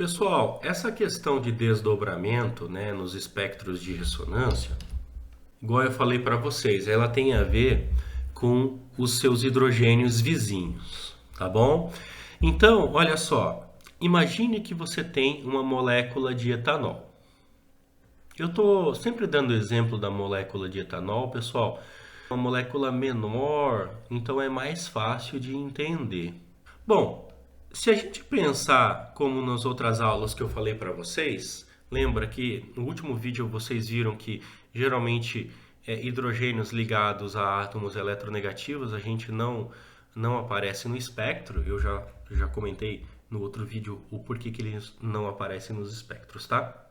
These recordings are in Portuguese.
Pessoal, essa questão de desdobramento, né, nos espectros de ressonância, igual eu falei para vocês, ela tem a ver com os seus hidrogênios vizinhos, tá bom? Então, olha só, imagine que você tem uma molécula de etanol. Eu estou sempre dando o exemplo da molécula de etanol, pessoal. Uma molécula menor, então é mais fácil de entender. Bom, se a gente pensar como nas outras aulas que eu falei para vocês, lembra que no último vídeo vocês viram que geralmente hidrogênios ligados a átomos eletronegativos a gente não aparece no espectro. Eu já comentei no outro vídeo o porquê que eles não aparecem nos espectros, tá?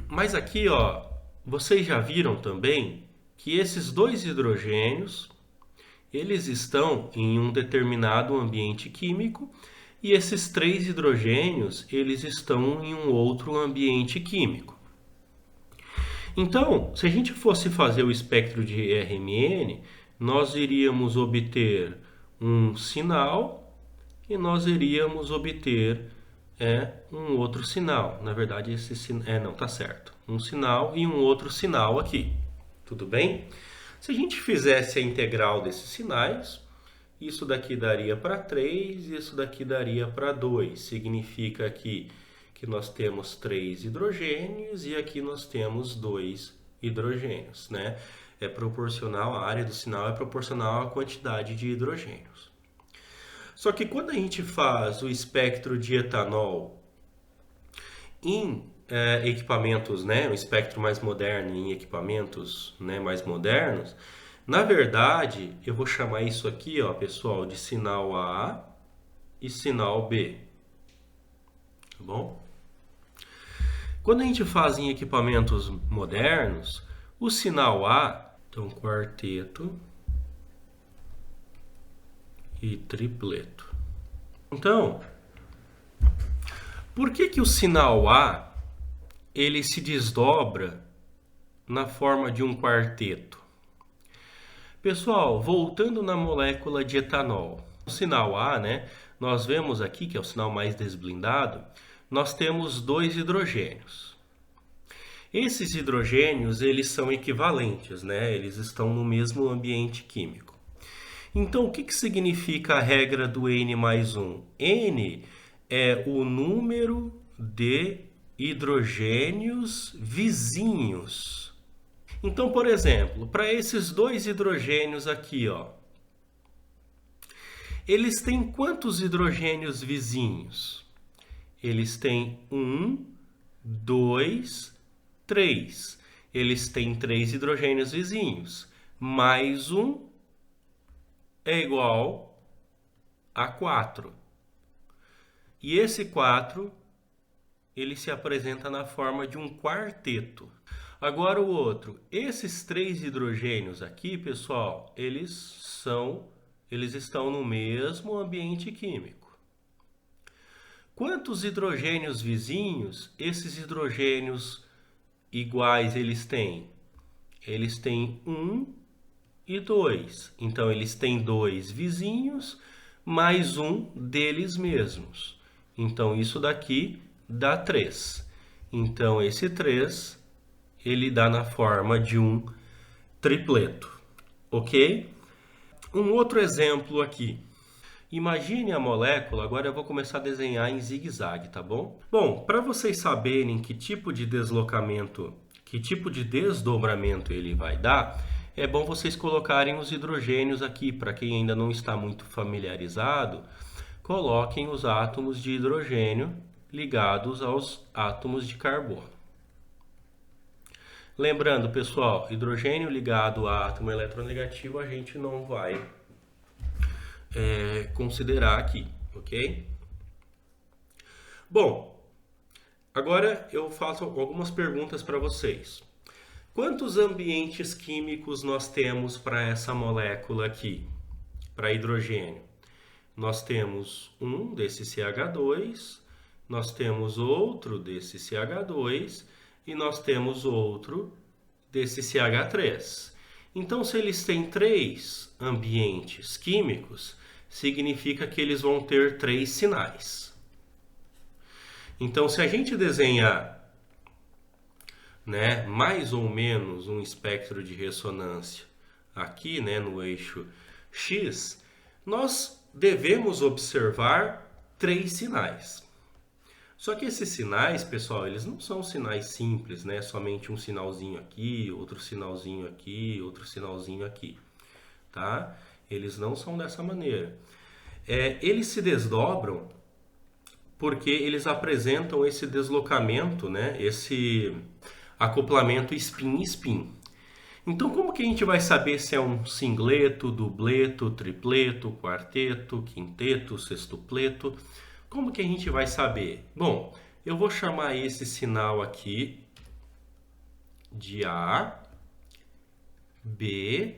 Mas aqui, ó, vocês já viram também que esses dois hidrogênios, eles estão em um determinado ambiente químico e esses três hidrogênios, eles estão em um outro ambiente químico. Então, se a gente fosse fazer o espectro de RMN, nós iríamos obter um sinal e nós iríamos obter um outro sinal. Na verdade, esse não tá certo. Um sinal e um outro sinal aqui. Tudo bem? Se a gente fizesse a integral desses sinais, isso daqui daria para 3 e isso daqui daria para 2. Significa aqui que nós temos 3 hidrogênios e aqui nós temos 2 hidrogênios, né? É proporcional, a área do sinal é proporcional à quantidade de hidrogênios. Só que quando a gente faz o espectro de etanol em equipamentos, né, um espectro mais moderno em equipamentos, né, mais modernos, na verdade, eu vou chamar isso aqui, ó, pessoal, de sinal A e sinal B. Tá bom? Quando a gente faz em equipamentos modernos, o sinal A, então quarteto e tripleto. Então, por que o sinal A ele se desdobra na forma de um quarteto? Pessoal, voltando na molécula de etanol, o sinal A, né, nós vemos aqui, que é o sinal mais desblindado, nós temos 2 hidrogênios. Esses hidrogênios, eles são equivalentes, né, eles estão no mesmo ambiente químico. Então, o que significa a regra do N mais 1? N é o número de hidrogênios vizinhos. Então, por exemplo, para esses 2 hidrogênios aqui, ó, eles têm quantos hidrogênios vizinhos? Eles têm 1, 2, 3. Eles têm 3 hidrogênios vizinhos. Mais 1 é igual a 4. E esse 4, ele se apresenta na forma de um quarteto. Agora o outro, esses 3 hidrogênios aqui, pessoal, eles estão no mesmo ambiente químico. Quantos hidrogênios vizinhos esses hidrogênios iguais eles têm? Eles têm 1 e 2. Então, eles têm 2 vizinhos mais 1 deles mesmos. Então, isso daqui dá 3. Então, esse 3, ele dá na forma de um tripleto. Ok? Um outro exemplo aqui. Imagine a molécula, agora eu vou começar a desenhar em zigue-zague, tá bom? Bom, para vocês saberem que tipo de deslocamento, que tipo de desdobramento ele vai dar, é bom vocês colocarem os hidrogênios aqui. Para quem ainda não está muito familiarizado, coloquem os átomos de hidrogênio ligados aos átomos de carbono. Lembrando, pessoal, hidrogênio ligado a átomo eletronegativo a gente não vai considerar aqui, ok? Bom, agora eu faço algumas perguntas para vocês. Quantos ambientes químicos nós temos para essa molécula aqui, para hidrogênio? Nós temos um desse CH2, nós temos outro desse CH2 e nós temos outro desse CH3. Então, se eles têm 3 ambientes químicos, significa que eles vão ter 3 sinais. Então, se a gente desenhar, né, mais ou menos um espectro de ressonância aqui, né, no eixo X, nós devemos observar 3 sinais. Só que esses sinais, pessoal, eles não são sinais simples, né? Somente um sinalzinho aqui, outro sinalzinho aqui, outro sinalzinho aqui, tá? Eles não são dessa maneira. Eles se desdobram porque eles apresentam esse deslocamento, né? Esse acoplamento spin-spin. Então, como que a gente vai saber se é um singleto, dubleto, tripleto, quarteto, quinteto, sextupleto? Como que a gente vai saber? Bom, eu vou chamar esse sinal aqui de A, B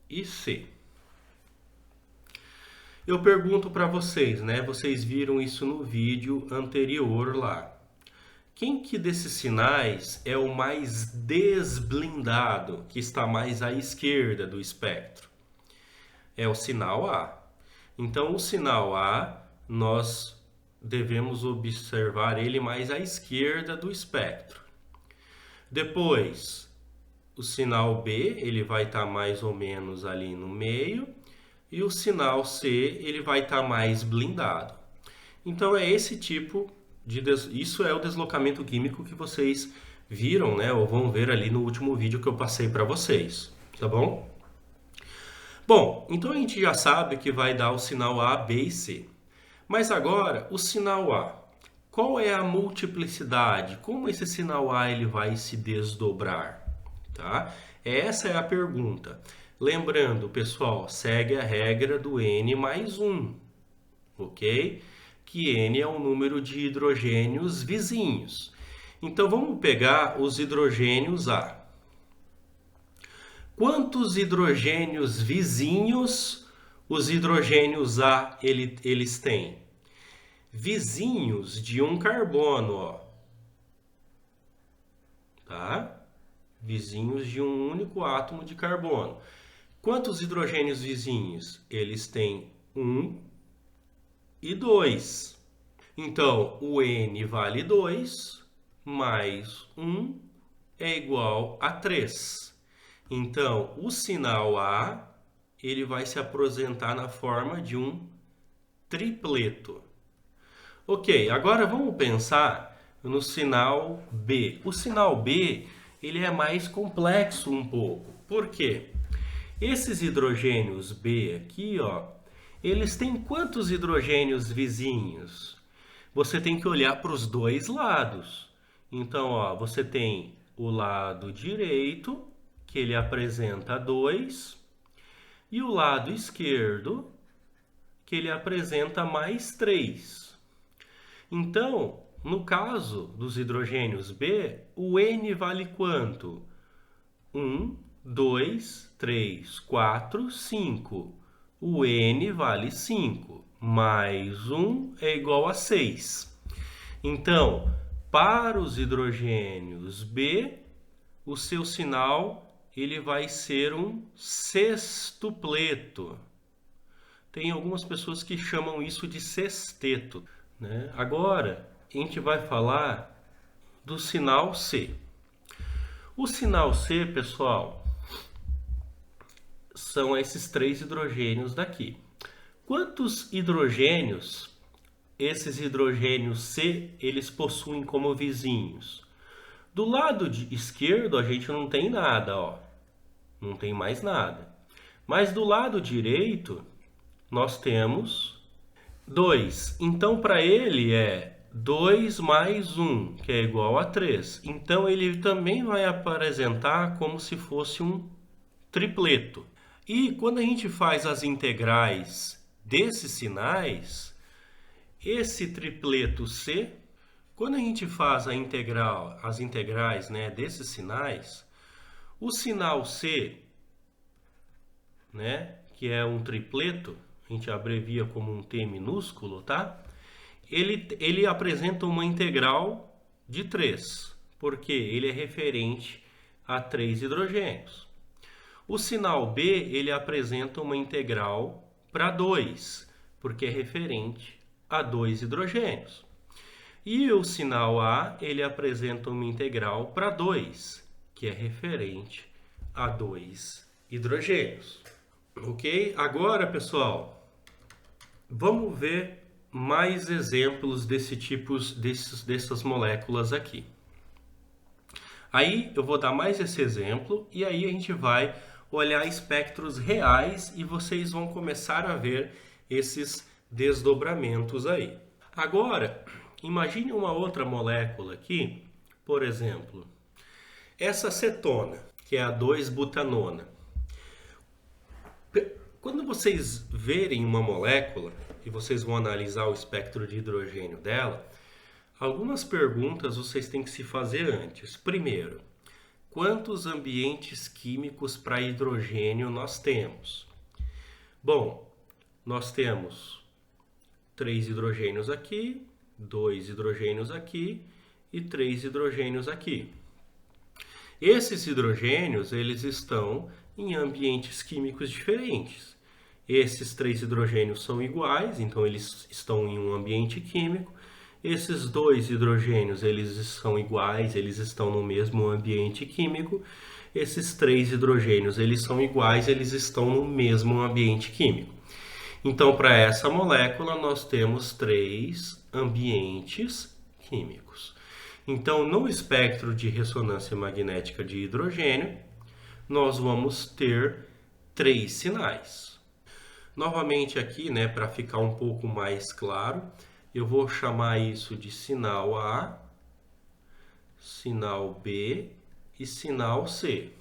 e C. Eu pergunto para vocês, né? Vocês viram isso no vídeo anterior lá. Quem que desses sinais é o mais desblindado, que está mais à esquerda do espectro? É o sinal A. Então, o sinal A, nós devemos observar ele mais à esquerda do espectro. Depois, o sinal B, ele vai estar mais ou menos ali no meio. E o sinal C, ele vai estar mais blindado. Então, é esse tipo de... Isso é o deslocamento químico que vocês viram, né? Ou vão ver ali no último vídeo que eu passei para vocês, tá bom? Bom, então a gente já sabe que vai dar o sinal A, B e C. Mas agora, o sinal A. Qual é a multiplicidade? Como esse sinal A ele vai se desdobrar? Tá? Essa é a pergunta. Lembrando, pessoal, segue a regra do N mais 1, ok? Que N é o número de hidrogênios vizinhos. Então, vamos pegar os hidrogênios A. Quantos hidrogênios vizinhos os hidrogênios A eles têm? Vizinhos de um carbono, ó. Tá? Vizinhos de um único átomo de carbono. Quantos hidrogênios vizinhos? Eles têm 1 e 2. Então, o N vale 2, mais 1 é igual a 3. Então, o sinal A, ele vai se apresentar na forma de um tripleto. Ok, agora vamos pensar no sinal B. O sinal B, ele é mais complexo um pouco. Por quê? Esses hidrogênios B aqui, ó, eles têm quantos hidrogênios vizinhos? Você tem que olhar para os dois lados. Então, ó, você tem o lado direito, que ele apresenta 2, e o lado esquerdo, que ele apresenta mais 3. Então, no caso dos hidrogênios B, o N vale quanto? 1, 2, 3, 4, 5. O N vale 5. Mais 1 é igual a 6. Então, para os hidrogênios B, o seu sinal ele vai ser um sextupleto. Tem algumas pessoas que chamam isso de sexteto, né? Agora, a gente vai falar do sinal C. O sinal C, pessoal, são esses 3 hidrogênios daqui. Quantos hidrogênios esses hidrogênios C eles possuem como vizinhos? Do lado esquerdo a gente não tem nada, ó. Não tem mais nada. Mas do lado direito nós temos 2. Então para ele é 2 mais 1, que é igual a 3. Então ele também vai apresentar como se fosse um tripleto. E quando a gente faz as integrais desses sinais, esse tripleto C, quando a gente faz as integrais, né, desses sinais, o sinal C, né, que é um tripleto, a gente abrevia como um T minúsculo, tá? Ele apresenta uma integral de 3, porque ele é referente a 3 hidrogênios. O sinal B, ele apresenta uma integral para 2, porque é referente a 2 hidrogênios. E o sinal A, ele apresenta uma integral para 2, que é referente a 2 hidrogênios. Ok? Agora, pessoal, vamos ver mais exemplos dessas moléculas aqui. Aí eu vou dar mais esse exemplo e aí a gente vai olhar espectros reais e vocês vão começar a ver esses desdobramentos aí. Agora, imagine uma outra molécula aqui, por exemplo, essa cetona, que é a 2-butanona. Quando vocês verem uma molécula e vocês vão analisar o espectro de hidrogênio dela, algumas perguntas vocês têm que se fazer antes. Primeiro, quantos ambientes químicos para hidrogênio nós temos? Bom, nós temos 3 hidrogênios aqui, 2 hidrogênios aqui e 3 hidrogênios aqui. Esses hidrogênios, eles estão em ambientes químicos diferentes. Esses 3 hidrogênios são iguais, então eles estão em um ambiente químico. Esses 2 hidrogênios, eles são iguais, eles estão no mesmo ambiente químico. Esses 3 hidrogênios, eles são iguais, eles estão no mesmo ambiente químico. Então, para essa molécula, nós temos 3 ambientes químicos. Então, no espectro de ressonância magnética de hidrogênio, nós vamos ter 3 sinais. Novamente aqui, né, para ficar um pouco mais claro, eu vou chamar isso de sinal A, sinal B e sinal C.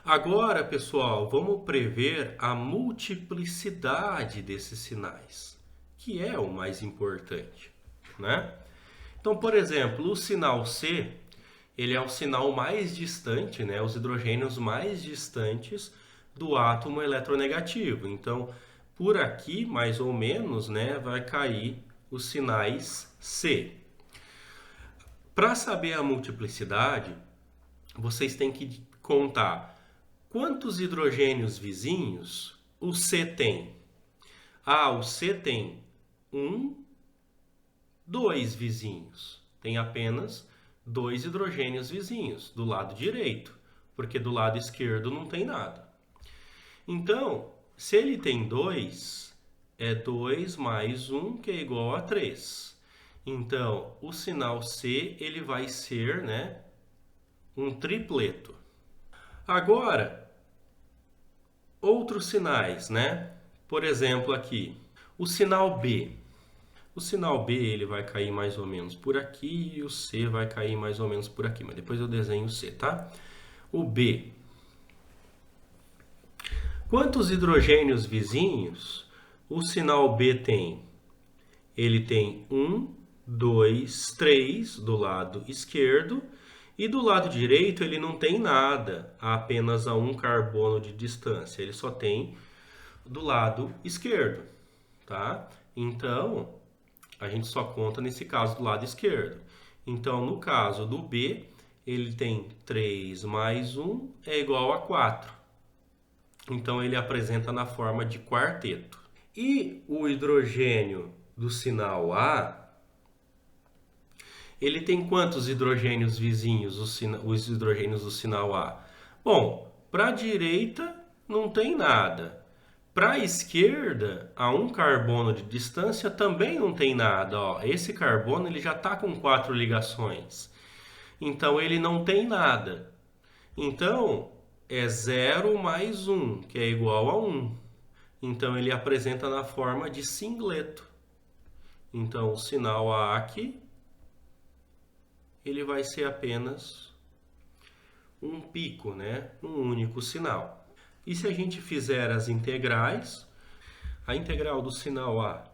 Agora, pessoal, vamos prever a multiplicidade desses sinais, que é o mais importante, né? Então, por exemplo, o sinal C, ele é o sinal mais distante, né? Os hidrogênios mais distantes do átomo eletronegativo. Então, por aqui, mais ou menos, né, vai cair os sinais C. Para saber a multiplicidade, vocês têm que contar quantos hidrogênios vizinhos o C tem. Ah, o C tem 2 vizinhos. Tem apenas 2 hidrogênios vizinhos do lado direito, porque do lado esquerdo não tem nada. Então, se ele tem 2, é 2 mais 1, que é igual a 3. Então, o sinal C, ele vai ser, né, um tripleto. Agora, outros sinais, né? Por exemplo, aqui, o sinal B. O sinal B, ele vai cair mais ou menos por aqui e o C vai cair mais ou menos por aqui. Mas depois eu desenho o C, tá? O B. Quantos hidrogênios vizinhos o sinal B tem? Ele tem 1, 2, 3 do lado esquerdo e do lado direito ele não tem nada, apenas a 1 carbono de distância. Ele só tem do lado esquerdo, tá? Então, a gente só conta nesse caso do lado esquerdo. Então, no caso do B, ele tem 3 mais 1 é igual a 4. Então, ele apresenta na forma de quarteto. E o hidrogênio do sinal A, ele tem quantos hidrogênios vizinhos, os hidrogênios do sinal A? Bom, para a direita não tem nada. Para a esquerda, a 1 carbono de distância também não tem nada. Ó. Esse carbono ele já está com 4 ligações. Então, ele não tem nada. Então, é 0 mais 1, que é igual a 1. Então, ele apresenta na forma de singleto. Então, o sinal A aqui, ele vai ser apenas um pico, né? Um único sinal. E se a gente fizer as integrais, a integral do sinal A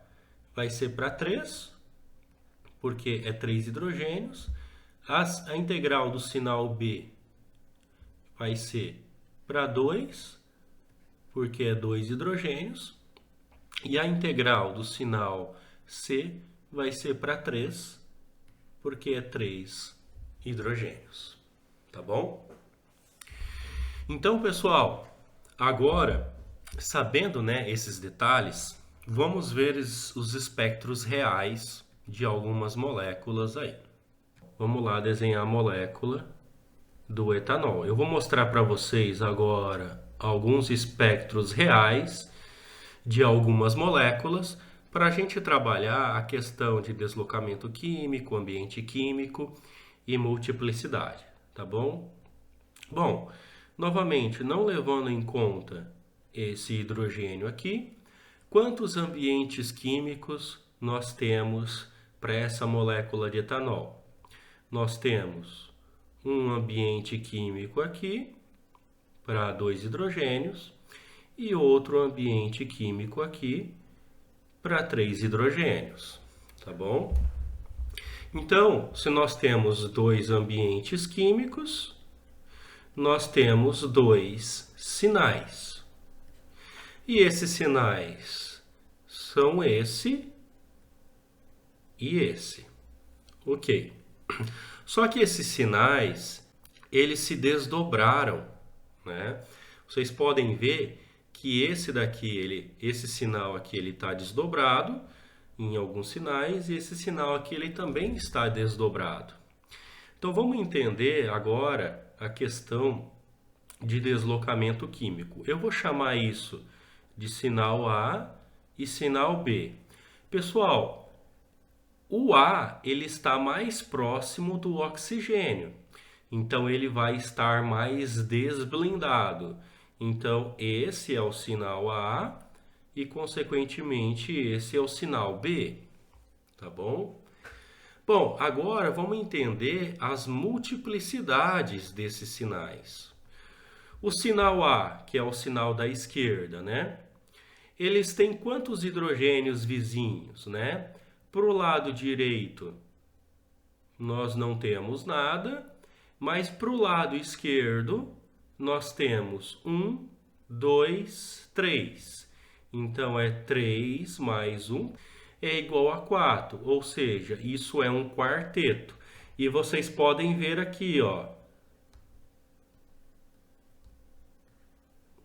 vai ser para 3, porque é 3 hidrogênios. A integral do sinal B vai ser para 2, porque é 2 hidrogênios. E a integral do sinal C vai ser para 3, porque é 3 hidrogênios. Tá bom? Então, pessoal, agora, sabendo, né, esses detalhes, vamos ver os espectros reais de algumas moléculas aí. Vamos lá desenhar a molécula do etanol. Eu vou mostrar para vocês agora alguns espectros reais de algumas moléculas para a gente trabalhar a questão de deslocamento químico, ambiente químico e multiplicidade, tá bom? Bom, novamente, não levando em conta esse hidrogênio aqui, quantos ambientes químicos nós temos para essa molécula de etanol? Nós temos um ambiente químico aqui para 2 hidrogênios e outro ambiente químico aqui para 3 hidrogênios, tá bom? Então, se nós temos 2 ambientes químicos, nós temos 2 sinais. E esses sinais são esse e esse. Ok. Só que esses sinais, eles se desdobraram, né? Vocês podem ver que esse sinal aqui, ele está desdobrado em alguns sinais e esse sinal aqui, ele também está desdobrado. Então, vamos entender agora a questão de deslocamento químico. Eu vou chamar isso de sinal A e sinal B. Pessoal, o A, ele está mais próximo do oxigênio, então ele vai estar mais desblindado. Então, esse é o sinal A e, consequentemente, esse é o sinal B, tá bom? Bom, agora vamos entender as multiplicidades desses sinais. O sinal A, que é o sinal da esquerda, né? Eles têm quantos hidrogênios vizinhos, né? Para o lado direito, nós não temos nada, mas para o lado esquerdo, nós temos 1, 2, 3. Então, é 3 mais 1 é igual a 4, ou seja, isso é um quarteto. E vocês podem ver aqui, ó,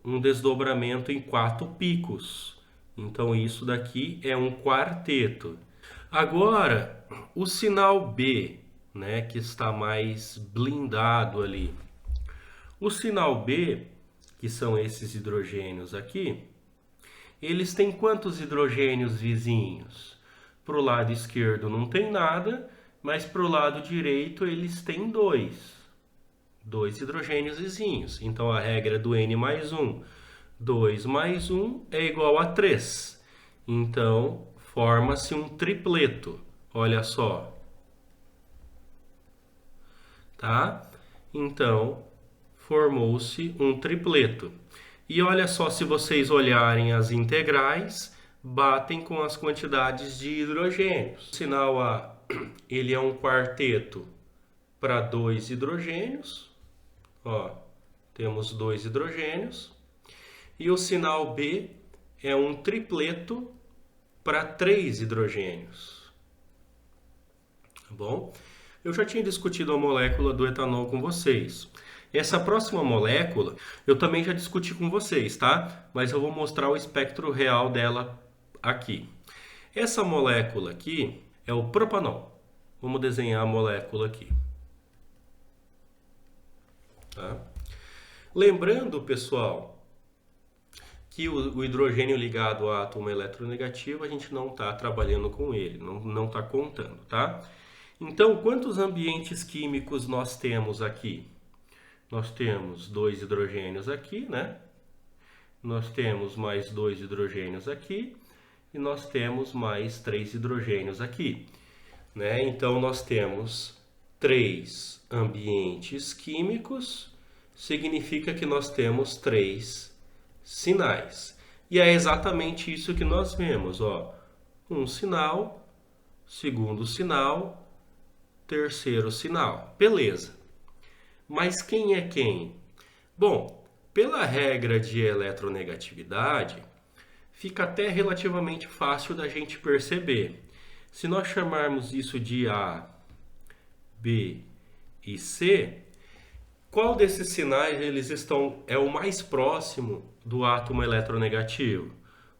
um desdobramento em 4 picos. Então, isso daqui é um quarteto. Agora, o sinal B, né, que está mais blindado ali. O sinal B, que são esses hidrogênios aqui, eles têm quantos hidrogênios vizinhos? Para o lado esquerdo não tem nada, mas para o lado direito eles têm 2. 2 hidrogênios vizinhos. Então, a regra do N mais 1. 2 mais 1 é igual a 3. Então, forma-se um tripleto. Olha só. Tá? Então, formou-se um tripleto. E olha só, se vocês olharem as integrais, batem com as quantidades de hidrogênios. O sinal A, ele é um quarteto para 2 hidrogênios. Ó, temos 2 hidrogênios. E o sinal B é um tripleto para 3 hidrogênios. Tá bom? Eu já tinha discutido a molécula do etanol com vocês. Essa próxima molécula eu também já discuti com vocês, tá? Mas eu vou mostrar o espectro real dela aqui. Essa molécula aqui é o propanol. Vamos desenhar a molécula aqui. Tá? Lembrando, pessoal, que o hidrogênio ligado ao átomo eletronegativo, a gente não está trabalhando com ele, não está contando, tá? Então, quantos ambientes químicos nós temos aqui? Nós temos 2 hidrogênios aqui, né? Nós temos mais 2 hidrogênios aqui e nós temos mais 3 hidrogênios aqui, né? Então, nós temos 3 ambientes químicos, significa que nós temos 3 sinais. E é exatamente isso que nós vemos, ó. Um sinal, segundo sinal, terceiro sinal. Beleza. Mas quem é quem? Bom, pela regra de eletronegatividade, fica até relativamente fácil da gente perceber. Se nós chamarmos isso de A, B e C, qual desses sinais é o mais próximo do átomo eletronegativo?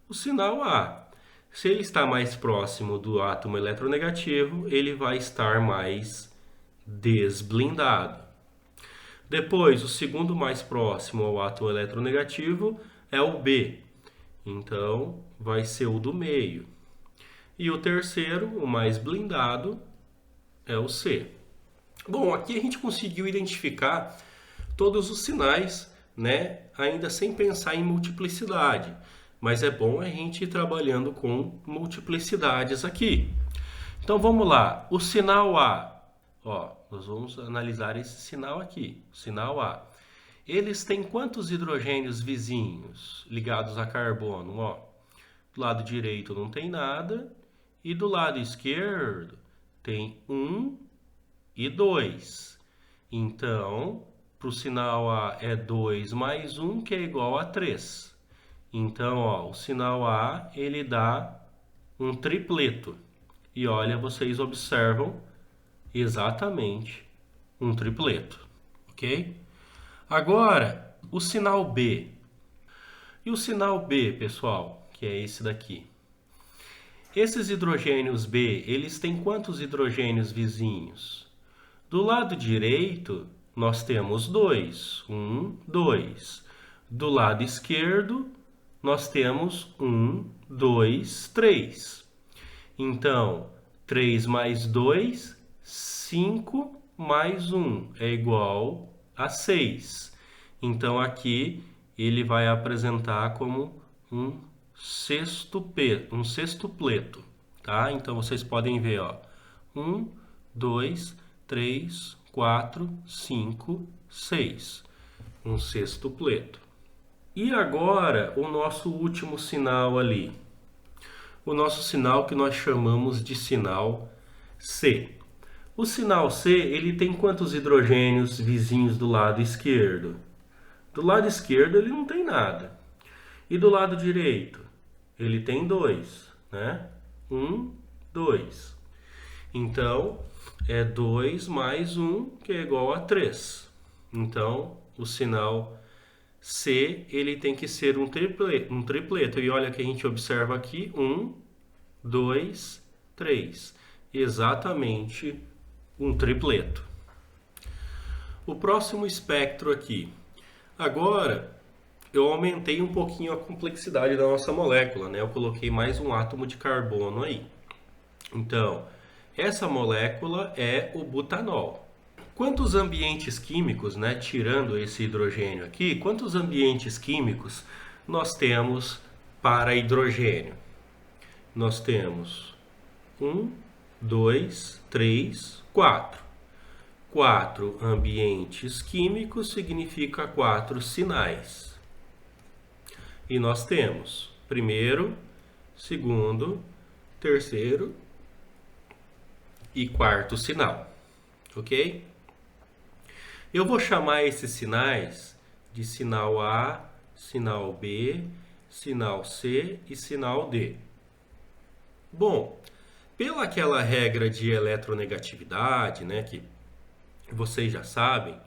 O sinal A. Se ele está mais próximo do átomo eletronegativo, ele vai estar mais desblindado. Depois, o segundo mais próximo ao átomo eletronegativo é o B. Então, vai ser o do meio. E o terceiro, o mais blindado, é o C. Bom, aqui a gente conseguiu identificar todos os sinais, né? Ainda sem pensar em multiplicidade. Mas é bom a gente ir trabalhando com multiplicidades aqui. Então vamos lá. O sinal A. Ó, nós vamos analisar esse sinal aqui. O sinal A. Eles têm quantos hidrogênios vizinhos ligados a carbono? Ó, do lado direito não tem nada. E do lado esquerdo tem 1 e 2. Então, para o sinal A é 2 mais 1, que é igual a 3. Então, ó, o sinal A, ele dá um tripleto. E olha, vocês observam exatamente um tripleto, ok? Agora, o sinal B. E o sinal B, pessoal, que é esse daqui? Esses hidrogênios B, eles têm quantos hidrogênios vizinhos? Do lado direito, nós temos 2. 1, 2. Do lado esquerdo, nós temos 1, 2, 3. Então, 3 mais 2, 5 mais 1 é igual a 6. Então, aqui ele vai apresentar como um sextupleto, tá? Então, vocês podem ver, ó, 1, 2, 3, 4, 5, 6. Um sextupleto. E agora, o nosso último sinal ali. O nosso sinal que nós chamamos de sinal C. O sinal C, ele tem quantos hidrogênios vizinhos do lado esquerdo? Do lado esquerdo ele não tem nada. E do lado direito? Ele tem 2, né? 1, 2. Então, é 2 mais 1, que é igual a 3. Então, o sinal C, ele tem que ser um tripleto. E olha que a gente observa aqui, 1, 2, 3. Exatamente um tripleto. O próximo espectro aqui. Agora, eu aumentei um pouquinho a complexidade da nossa molécula, né? Eu coloquei mais um átomo de carbono aí. Então, essa molécula é o butanol. Quantos ambientes químicos, né, tirando esse hidrogênio aqui, quantos ambientes químicos nós temos para hidrogênio? Nós temos 1, 2, 3, 4. 4 ambientes químicos significa 4 sinais. E nós temos primeiro, segundo, terceiro e quarto sinal, ok? Eu vou chamar esses sinais de sinal A, sinal B, sinal C e sinal D. Bom, pela aquela regra de eletronegatividade, né, que vocês já sabem,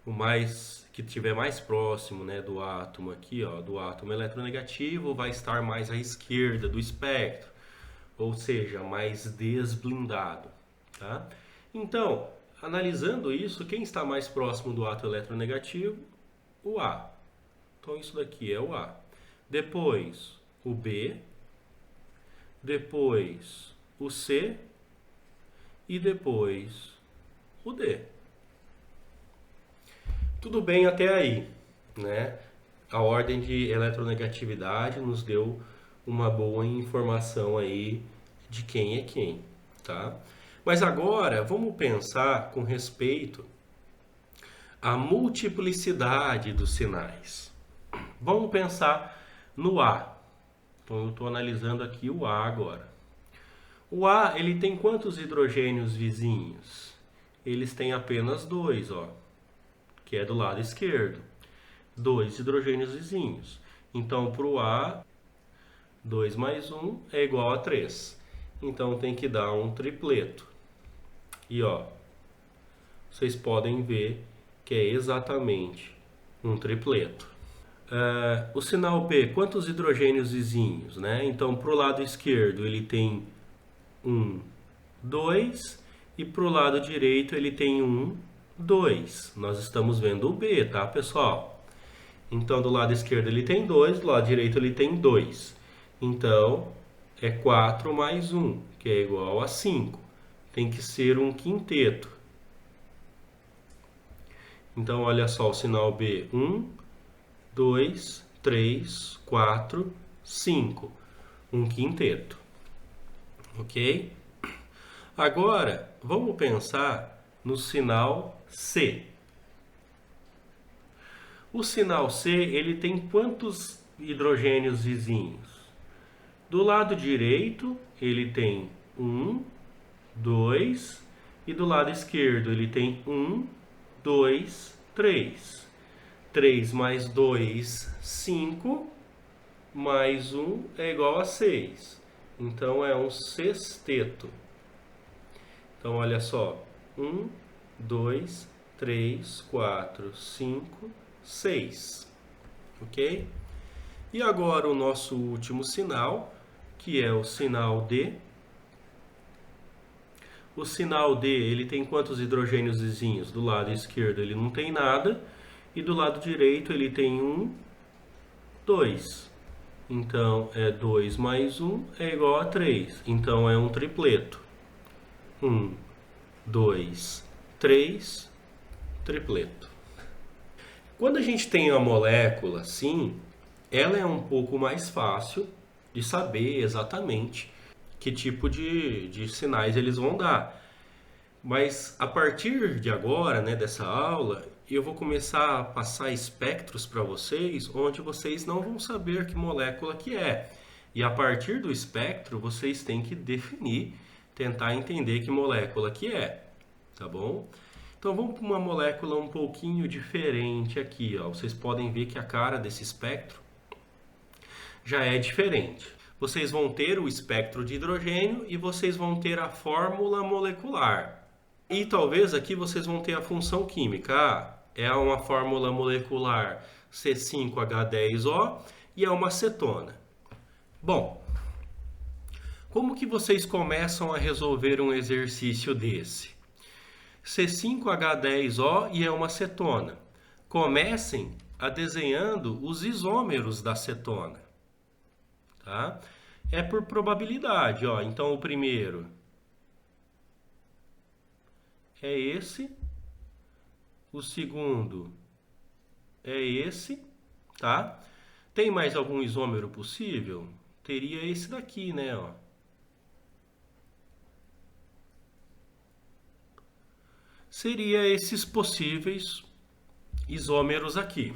o mais que estiver mais próximo, né, do átomo aqui, ó, do átomo eletronegativo, vai estar mais à esquerda do espectro, ou seja, mais desblindado, tá? Então, analisando isso, quem está mais próximo do átomo eletronegativo? O A. Então, isso daqui é o A. Depois, o B. Depois, o C. E depois, o D. Tudo bem até aí, né? A ordem de eletronegatividade nos deu uma boa informação aí de quem é quem, tá? Mas agora vamos pensar com respeito à multiplicidade dos sinais. Vamos pensar no A. Então eu estou analisando aqui o A agora. O A, ele tem quantos hidrogênios vizinhos? Eles têm apenas 2, ó, que é do lado esquerdo. 2 hidrogênios vizinhos. Então, para o A, 2 mais 1 é igual a 3. Então, tem que dar um tripleto. E, ó, vocês podem ver que é exatamente um tripleto. O sinal B, quantos hidrogênios vizinhos, né? Então, para o lado esquerdo ele tem 1, 2, e para o lado direito ele tem 1, 2. Nós estamos vendo o B, tá, pessoal? Então, do lado esquerdo ele tem 2, do lado direito ele tem 2. Então, é 4 mais 1, que é igual a 5. Tem que ser um quinteto. Então, olha só o sinal B. 1, 2, 3, 4, 5. Um quinteto. Ok? Agora, vamos pensar no sinal C. O sinal C, ele tem quantos hidrogênios vizinhos? Do lado direito, ele tem 1, 2, e do lado esquerdo ele tem 1, 2, 3. 3 mais 2, 5, mais 1 é igual a 6. Então, é um sexteto. Então, olha só. 1, 2, 3, 4, 5, 6. Ok? E agora o nosso último sinal, que é o sinal D. O sinal D, ele tem quantos hidrogênios vizinhos? Do lado esquerdo ele não tem nada. E do lado direito ele tem 1, 2. Então, é 2 mais 1 é igual a 3. Então, é um tripleto. 1, 2, 3, tripleto. Quando a gente tem a molécula assim, ela é um pouco mais fácil de saber exatamente que tipo de sinais eles vão dar. Mas a partir de agora, né, dessa aula, eu vou começar a passar espectros para vocês, onde vocês não vão saber que molécula que é. E a partir do espectro, vocês têm que definir, tentar entender que molécula que é, tá bom? Então vamos para uma molécula um pouquinho diferente aqui, ó. Vocês podem ver que a cara desse espectro já é diferente. Vocês vão ter o espectro de hidrogênio e vocês vão ter a fórmula molecular. E talvez aqui vocês vão ter a função química. Ah, é uma fórmula molecular C5H10O e é uma acetona. Bom, como que vocês começam a resolver um exercício desse? C5H10O e é uma acetona. Comecem a desenhando os isômeros da acetona. Tá? É por probabilidade, ó. Então, o primeiro é esse. O segundo é esse, tá? Tem mais algum isômero possível? Teria esse daqui, né, ó. Seria esses possíveis isômeros aqui,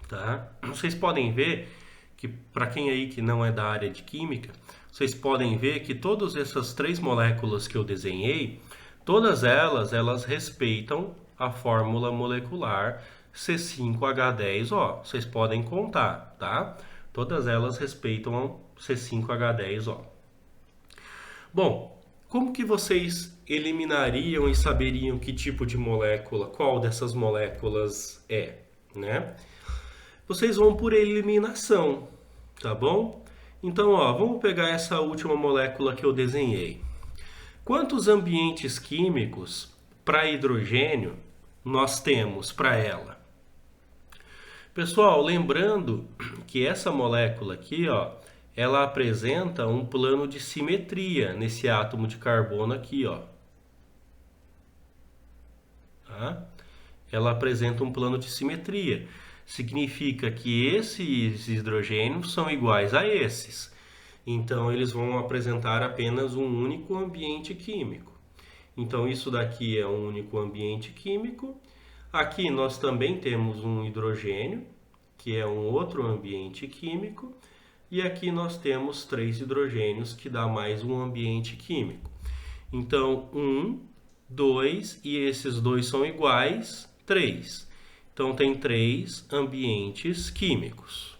tá? Vocês podem ver que, para quem aí que não é da área de química, vocês podem ver que todas essas três moléculas que eu desenhei, todas elas respeitam a fórmula molecular C5H10O. Vocês podem contar, tá? Todas elas respeitam C5H10O. Bom, como que vocês eliminariam e saberiam que tipo de molécula, qual dessas moléculas é, né? Vocês vão por eliminação, tá bom? Então, ó, vamos pegar essa última molécula que eu desenhei. Quantos ambientes químicos para hidrogênio nós temos para ela? Pessoal, lembrando que essa molécula aqui, ó, ela apresenta um plano de simetria nesse átomo de carbono aqui, ó. Tá? Ela apresenta um plano de simetria. Significa que esses hidrogênios são iguais a esses. Então, eles vão apresentar apenas um único ambiente químico. Então, isso daqui é um único ambiente químico. Aqui nós também temos um hidrogênio, que é um outro ambiente químico. E aqui nós temos 3 hidrogênios, que dá mais um ambiente químico. Então, 1, 2, e esses dois são iguais, 3. Então, tem 3 ambientes químicos.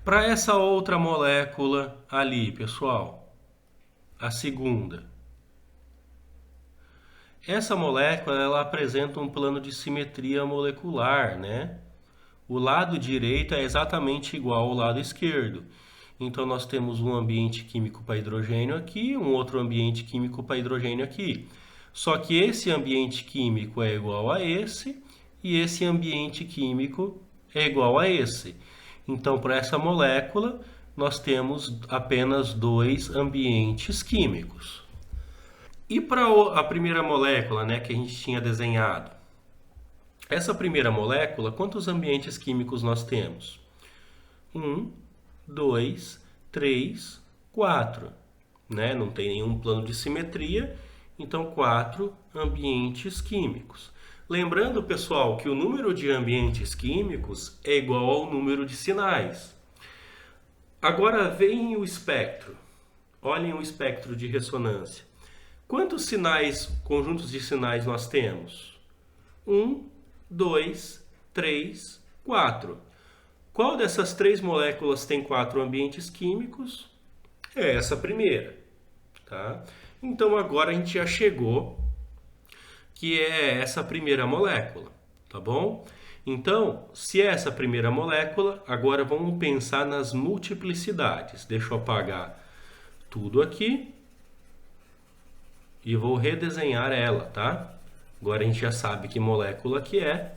Para essa outra molécula ali, pessoal, a segunda. Essa molécula, ela apresenta um plano de simetria molecular, né? o lado direito é exatamente igual ao lado esquerdo. Então, nós temos um ambiente químico para hidrogênio aqui, um outro ambiente químico para hidrogênio aqui. Só que esse ambiente químico é igual a esse, e esse ambiente químico é igual a esse. Então, para essa molécula, nós temos apenas 2 ambientes químicos. E para a primeira molécula, né, que a gente tinha desenhado? Essa primeira molécula, quantos ambientes químicos nós temos? 1, 2, 3, 4. Né? Não tem nenhum plano de simetria, então 4 ambientes químicos. Lembrando, pessoal, que o número de ambientes químicos é igual ao número de sinais. Agora vem o espectro. Olhem o espectro de ressonância. Quantos sinais, conjuntos de sinais nós temos? 1, 2, 3, 4. Qual dessas 3 moléculas tem 4 ambientes químicos? É essa primeira. Tá? Então agora a gente já chegou, que é essa primeira molécula. Tá bom? Então, se é essa primeira molécula, agora vamos pensar nas multiplicidades. Deixa eu apagar tudo aqui e vou redesenhar ela, tá? Agora a gente já sabe que molécula que é.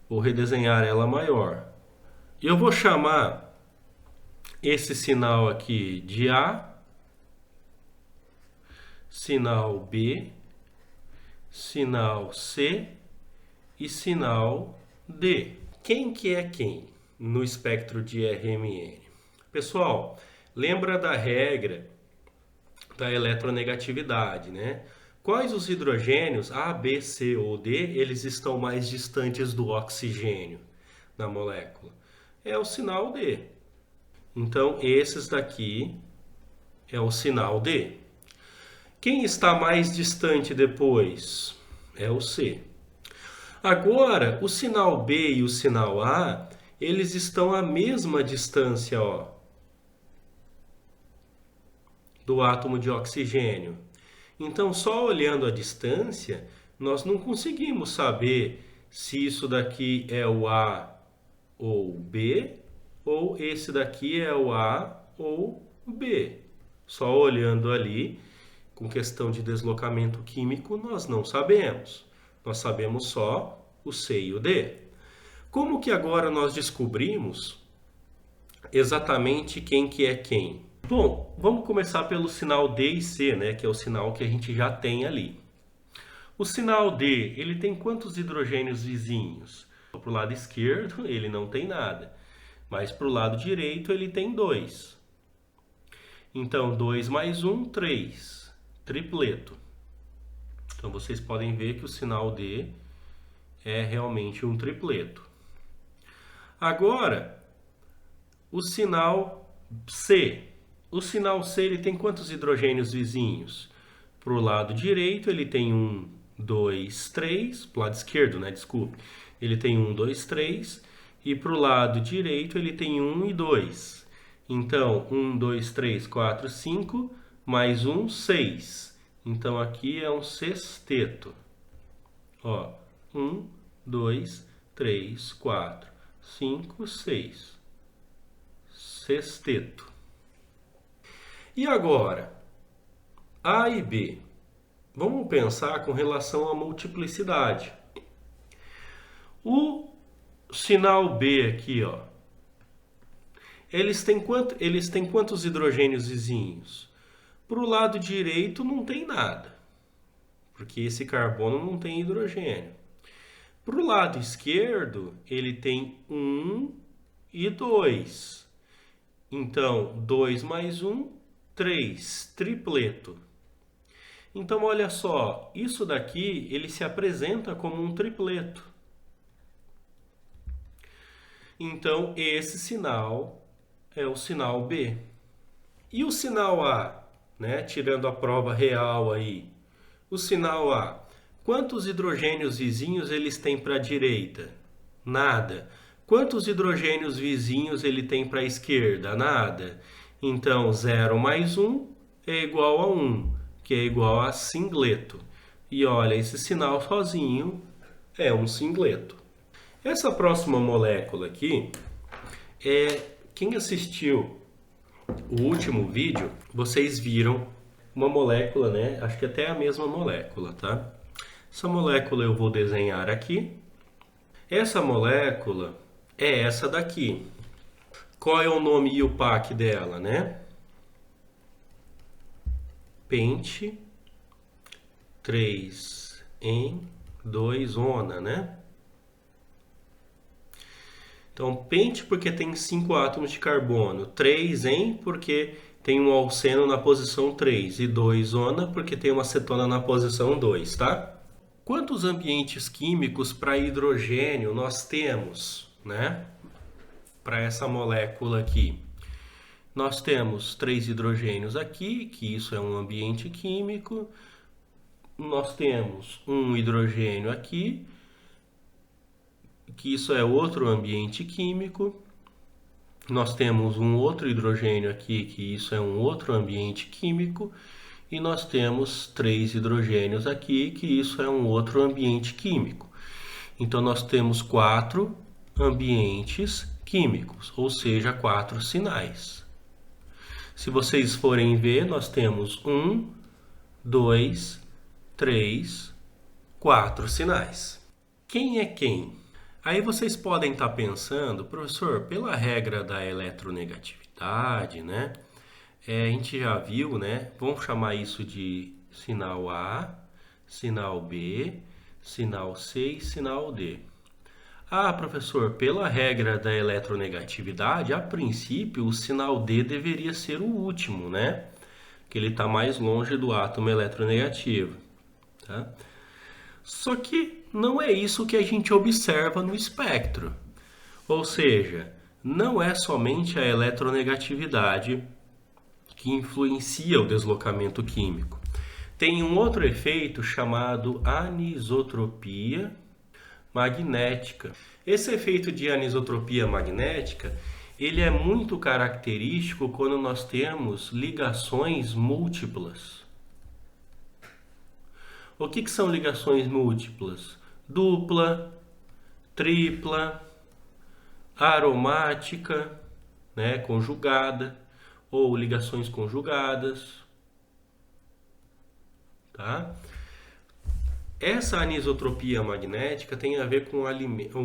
Vou redesenhar ela maior. E eu vou chamar esse sinal aqui de A, sinal B, sinal C e sinal D. Quem que é quem no espectro de RMN? Pessoal, lembra da regra da eletronegatividade, né? Quais os hidrogênios A, B, C ou D, eles estão mais distantes do oxigênio na molécula? É o sinal D. Então, esses daqui é o sinal D. Quem está mais distante depois? É o C. Agora, o sinal B e o sinal A, eles estão à mesma distância, ó, do átomo de oxigênio. Então, só olhando a distância, nós não conseguimos saber se isso daqui é o A ou B, ou esse daqui é o A ou B. Só olhando ali, com questão de deslocamento químico, nós não sabemos. Nós sabemos só o C e o D. Como que agora nós descobrimos exatamente quem que é quem? Bom, vamos começar pelo sinal D e C, né, que é o sinal que a gente já tem ali. O sinal D, ele tem quantos hidrogênios vizinhos? Para o lado esquerdo, ele não tem nada. Mas para o lado direito, ele tem 2. Então, 2 mais 1, 3. Tripleto. Então, vocês podem ver que o sinal D é realmente um tripleto. Agora, o sinal C. O sinal C, ele tem quantos hidrogênios vizinhos? Para o lado direito, ele tem 1, 2, 3. Para o lado esquerdo, né? Desculpe. Ele tem 1, 2, 3. E para o lado direito, ele tem 1 e 2. Então, 1, 2, 3, 4, 5. Mais 1, 6. Então, aqui é um sexteto. Ó, 1, 2, 3, 4, 5, 6. Sexteto. E agora, A e B. Vamos pensar com relação à multiplicidade. O sinal B aqui, ó, eles têm quantos hidrogênios vizinhos? Para o lado direito não tem nada, porque esse carbono não tem hidrogênio. Para o lado esquerdo, ele tem 1 e 2. Então, 2 mais 1, 3, tripleto. Então, olha só, isso daqui, ele se apresenta como um tripleto. Então, esse sinal é o sinal B. E o sinal A, né? Tirando a prova real aí. O sinal A, quantos hidrogênios vizinhos eles têm para a direita? Nada. Quantos hidrogênios vizinhos ele tem para a esquerda? Nada. Então, 0 mais 1 é igual a 1, que é igual a singleto. E olha, esse sinal sozinho é um singleto. Essa próxima molécula aqui, quem assistiu o último vídeo, vocês viram uma molécula, né? Acho que até a mesma molécula, tá? Essa molécula eu vou desenhar aqui. Essa molécula é essa daqui. Qual é o nome e o PAC dela, né? Pente 3 em 2-ona, né? Então, pente porque tem 5 átomos de carbono, 3 em porque tem um alceno na posição 3 e 2-ona porque tem uma cetona na posição 2, tá? Quantos ambientes químicos para hidrogênio nós temos, né? Para essa molécula aqui. Nós temos 3 hidrogênios aqui, que isso é um ambiente químico. Nós temos um hidrogênio aqui, que isso é outro ambiente químico. Nós temos um outro hidrogênio aqui, que isso é um outro ambiente químico. E nós temos 3 hidrogênios aqui, que isso é um outro ambiente químico. Então, nós temos 4 ambientes químicos, ou seja, 4 sinais. Se vocês forem ver, nós temos 1, 2, 3, 4 sinais. Quem é quem? Aí vocês podem estar pensando, professor, pela regra da eletronegatividade, né? A gente já viu, né? Vamos chamar isso de sinal A, sinal B, sinal C e sinal D. Ah, professor, pela regra da eletronegatividade, a princípio o sinal D deveria ser o último, né? Que ele está mais longe do átomo eletronegativo, tá? Só que não é isso que a gente observa no espectro. Ou seja, não é somente a eletronegatividade que influencia o deslocamento químico. Tem um outro efeito chamado anisotropia magnética. Esse efeito de anisotropia magnética, ele é muito característico quando nós temos ligações múltiplas. O que são ligações múltiplas? Dupla, tripla, aromática, né, conjugada, ou ligações conjugadas, tá? Essa anisotropia magnética tem a ver com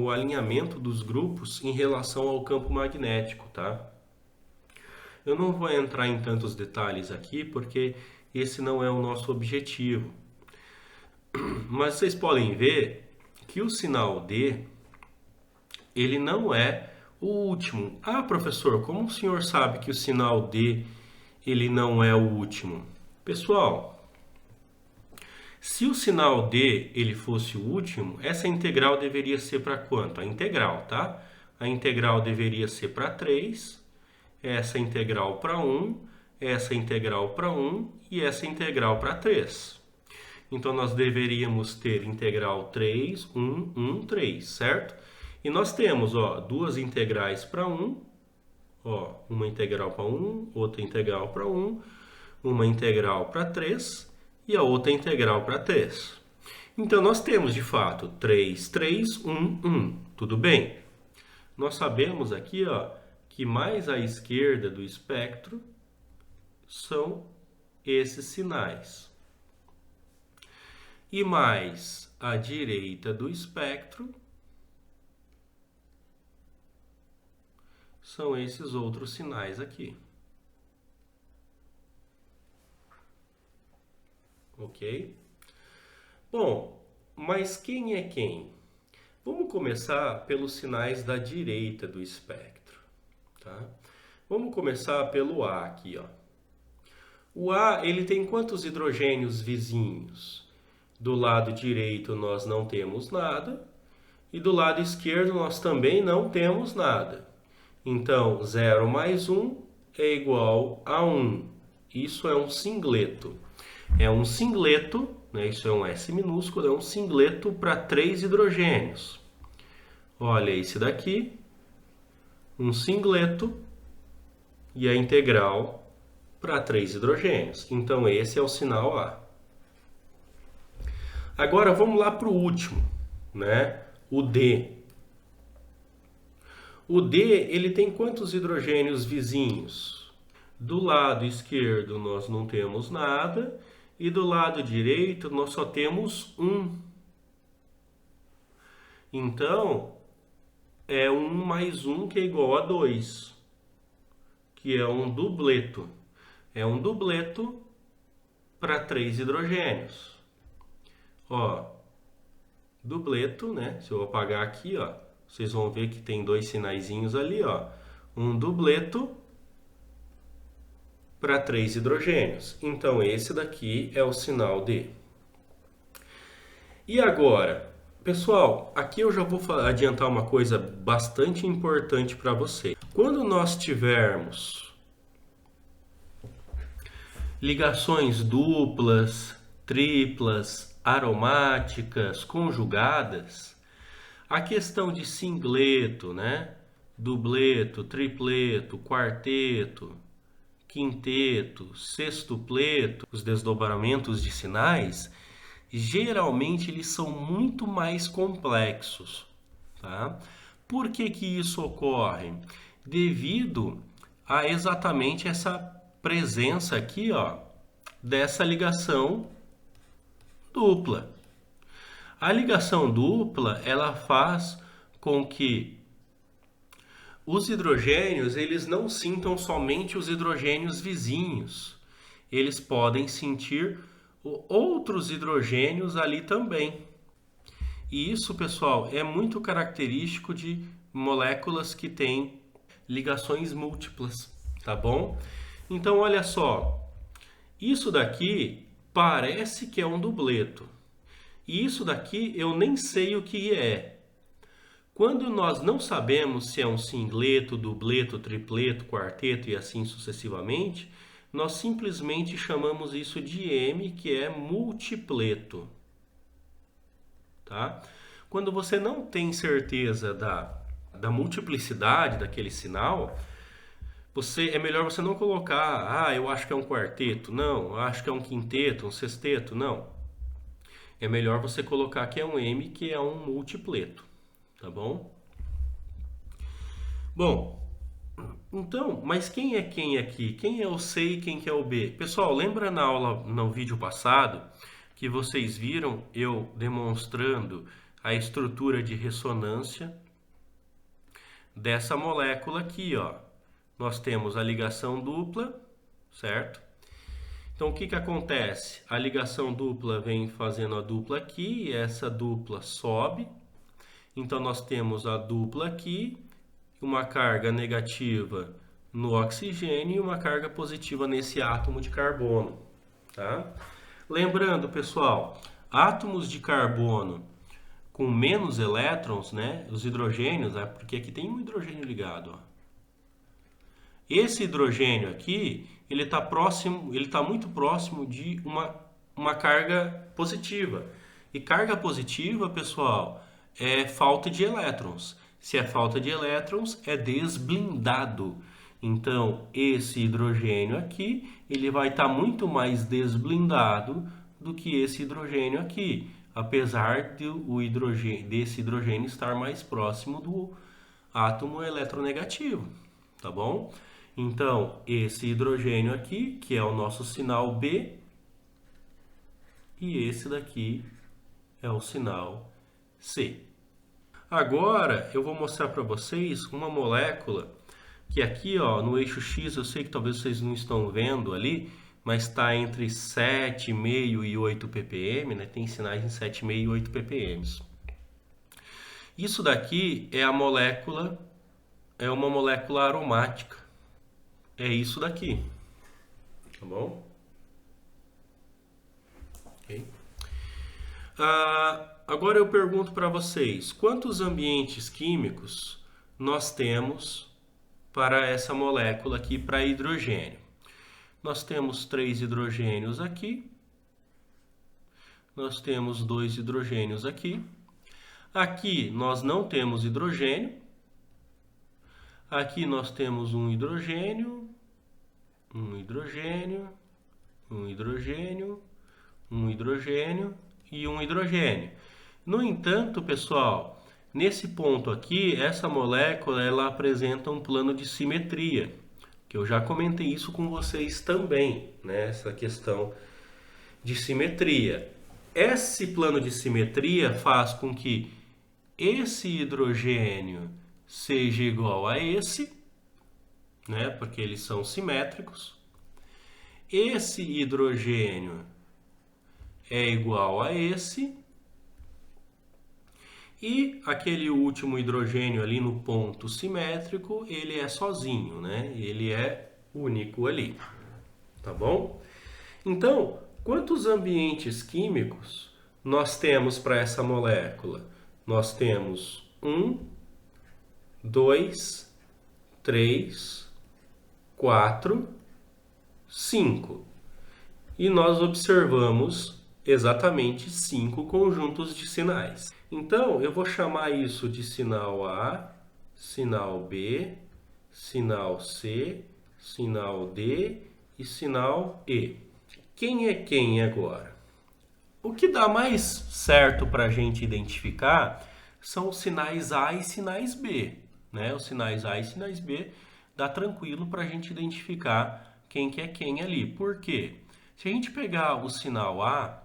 o alinhamento dos grupos em relação ao campo magnético, tá? Eu não vou entrar em tantos detalhes aqui, porque esse não é o nosso objetivo. Mas vocês podem ver que o sinal D, ele não é o último. Ah, professor, como o senhor sabe que o sinal D, ele não é o último? Pessoal, se o sinal D ele fosse o último, essa integral deveria ser para quanto? A integral, tá? A integral deveria ser para 3, essa integral para 1, essa integral para 1 e essa integral para 3. Então, nós deveríamos ter integral 3, 1, 1, 3, certo? E nós temos, ó, duas integrais para 1, ó, uma integral para 1, outra integral para 1, uma integral para 3 e a outra integral para 3. Então, nós temos, de fato, 3, 3, 1, 1. Tudo bem? Nós sabemos aqui, ó, que mais à esquerda do espectro são esses sinais. E mais à direita do espectro são esses outros sinais aqui. Ok? Bom, mas quem é quem? Vamos começar pelos sinais da direita do espectro, tá? Vamos começar pelo A aqui, ó. O A, ele tem quantos hidrogênios vizinhos? Do lado direito nós não temos nada e do lado esquerdo nós também não temos nada. Então, 0 mais 1 é igual a 1. Isso é um singleto. É um singleto, né? Isso é um S minúsculo, é um singleto para 3 hidrogênios. Olha esse daqui, um singleto e a integral para 3 hidrogênios. Então, esse é o sinal A. Agora, vamos lá para o último, né? O D. O D, ele tem quantos hidrogênios vizinhos? Do lado esquerdo nós não temos nada e do lado direito nós só temos um. Então, é 1 mais 1 que é igual a 2, que é um dupleto. É um dupleto para 3 hidrogênios. Ó, dupleto, né? Se eu apagar aqui, ó, vocês vão ver que tem 2 sinaizinhos ali, ó. Um dupleto para 3 hidrogênios. Então, esse daqui é o sinal D. E agora, pessoal, aqui eu já vou adiantar uma coisa bastante importante para vocês. Quando nós tivermos ligações duplas, triplas, aromáticas, conjugadas, a questão de singleto, né? Dubleto, tripleto, quarteto, quinteto, sextupleto, os desdobramentos de sinais, geralmente eles são muito mais complexos, tá? Por que que isso ocorre? Devido a exatamente essa presença aqui, ó, dessa ligação dupla. A ligação dupla, ela faz com que os hidrogênios, eles não sintam somente os hidrogênios vizinhos. Eles podem sentir outros hidrogênios ali também. E isso, pessoal, é muito característico de moléculas que têm ligações múltiplas, tá bom? Então, olha só, isso daqui parece que é um dupleto. E isso daqui eu nem sei o que é. Quando nós não sabemos se é um singleto, dupleto, tripleto, quarteto e assim sucessivamente, nós simplesmente chamamos isso de M, que é multipleto. Tá? Quando você não tem certeza da multiplicidade daquele sinal, é melhor você não colocar, eu acho que é um quarteto, não, eu acho que é um quinteto, um sexteto, não. É melhor você colocar que é um M, que é um multipleto, tá bom? Bom, então, mas quem é quem aqui? Quem é o C e quem que é o B? Pessoal, lembra na aula, no vídeo passado, que vocês viram eu demonstrando a estrutura de ressonância dessa molécula aqui, ó. Nós temos a ligação dupla, certo? Então, o que que acontece? A ligação dupla vem fazendo a dupla aqui, e essa dupla sobe. Então, nós temos a dupla aqui, uma carga negativa no oxigênio e uma carga positiva nesse átomo de carbono, tá? Lembrando, pessoal, átomos de carbono com menos elétrons, né? Os hidrogênios, né? Porque aqui tem um hidrogênio ligado, ó. Esse hidrogênio aqui, ele está muito próximo de uma carga positiva. E carga positiva, pessoal, é falta de elétrons. Se é falta de elétrons, é desblindado. Então, esse hidrogênio aqui, ele vai estar muito mais desblindado do que esse hidrogênio aqui, apesar desse hidrogênio estar mais próximo do átomo eletronegativo, tá bom? Então, esse hidrogênio aqui, que é o nosso sinal B, e esse daqui é o sinal C. Agora, eu vou mostrar para vocês uma molécula que aqui, ó, no eixo X, eu sei que talvez vocês não estão vendo ali, mas está entre 7,5 e 8 ppm, né? Tem sinais em 7,5 e 8 ppm. Isso daqui é uma molécula aromática. É isso daqui, tá bom? Okay. Agora eu pergunto para vocês, quantos ambientes químicos nós temos para essa molécula aqui, para hidrogênio? Nós temos 3 hidrogênios aqui, nós temos 2 hidrogênios aqui, aqui nós não temos hidrogênio, aqui nós temos um hidrogênio, um hidrogênio, um hidrogênio, um hidrogênio e um hidrogênio. No entanto, pessoal, Nesse ponto aqui, essa molécula ela apresenta um plano de simetria, que eu já comentei isso com vocês também, né? Essa questão de simetria. Esse plano de simetria faz com que esse hidrogênio seja igual a esse, né? Porque eles são simétricos. Esse hidrogênio é igual a esse. E aquele último hidrogênio ali no ponto simétrico, ele é sozinho, né? Ele é único ali, tá bom? Então, quantos ambientes químicos nós temos para essa molécula? Nós temos 1, 2, 3, 4, 5. E nós observamos exatamente 5 conjuntos de sinais. Então, eu vou chamar isso de sinal A, sinal B, sinal C, sinal D e sinal E. Quem é quem agora? O que dá mais certo para a gente identificar são os sinais A e sinais B, né? Os sinais A e sinais B dá tranquilo para a gente identificar quem que é quem ali. Por quê? Se a gente pegar o sinal A,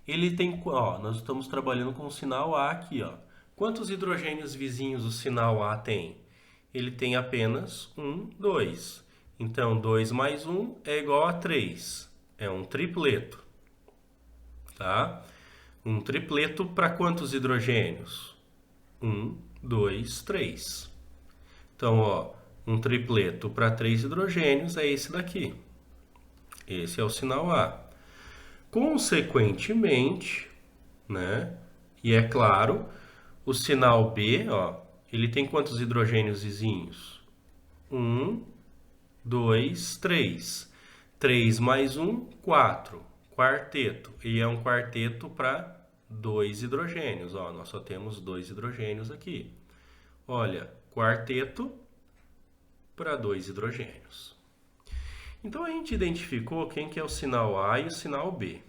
ele tem, ó, nós estamos trabalhando com o sinal A aqui, ó. Quantos hidrogênios vizinhos o sinal A tem? Ele tem apenas 1, 2. Então, 2 mais 1 é igual a 3. É um tripleto, tá? Um tripleto para quantos hidrogênios? 1, 2, 3. Então, ó, um tripleto para 3 hidrogênios é esse daqui. Esse é o sinal A. Consequentemente, né? E é claro, o sinal B, ó, ele tem quantos hidrogênios vizinhos? 1, 2, 3. 3 mais 1, 4. Quarteto. E é um quarteto para 2 hidrogênios. Ó, nós só temos 2 hidrogênios aqui. Olha, quarteto para 2 hidrogênios. Então a gente identificou quem que é o sinal A e o sinal B.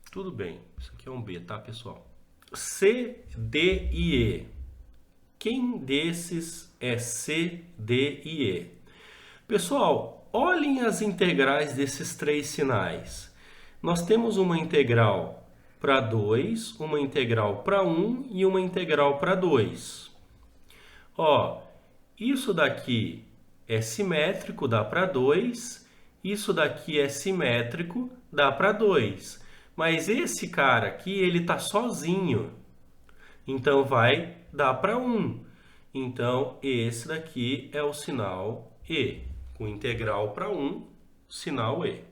Tudo bem, isso aqui é um B, tá, pessoal? C, D e E. Quem desses é C, D e E? Pessoal, olhem as integrais desses três sinais. Nós temos uma integral para 2, uma integral para 1 e uma integral para 2. Ó, isso daqui é simétrico, dá para 2. Isso daqui é simétrico, dá para 2. Mas esse cara aqui, ele tá sozinho. Então vai dar para 1. Então esse daqui é o sinal E. Com integral para 1, sinal E.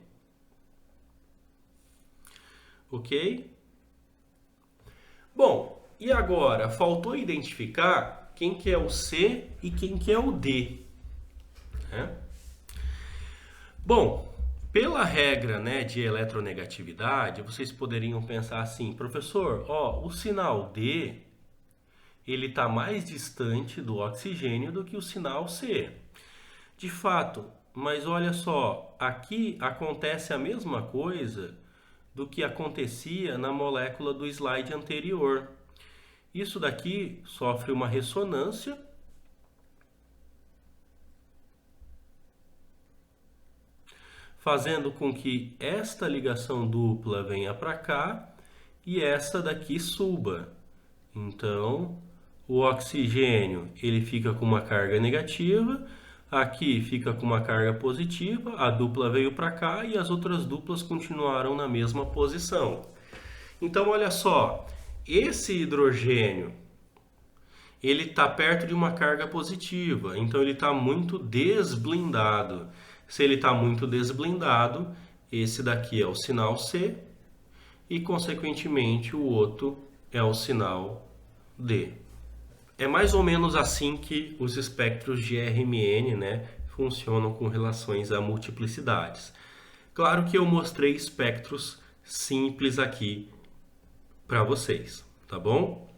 Ok? Bom, e agora? Faltou identificar quem que é o C e quem que é o D. Né? Bom, pela regra, né, de eletronegatividade, vocês poderiam pensar assim, professor, ó, o sinal D, ele está mais distante do oxigênio do que o sinal C. De fato, mas olha só, aqui acontece a mesma coisa do que acontecia na molécula do slide anterior. Isso daqui sofre uma ressonância fazendo com que esta ligação dupla venha para cá e essa daqui suba. Então, o oxigênio ele fica com uma carga negativa, aqui fica com uma carga positiva, a dupla veio para cá e as outras duplas continuaram na mesma posição. Então, olha só, esse hidrogênio ele está perto de uma carga positiva, então ele está muito desblindado. Se ele está muito desblindado, esse daqui é o sinal C e, consequentemente, o outro é o sinal D. É mais ou menos assim que os espectros de RMN, né, funcionam com relações a multiplicidades. Claro que eu mostrei espectros simples aqui para vocês, tá bom?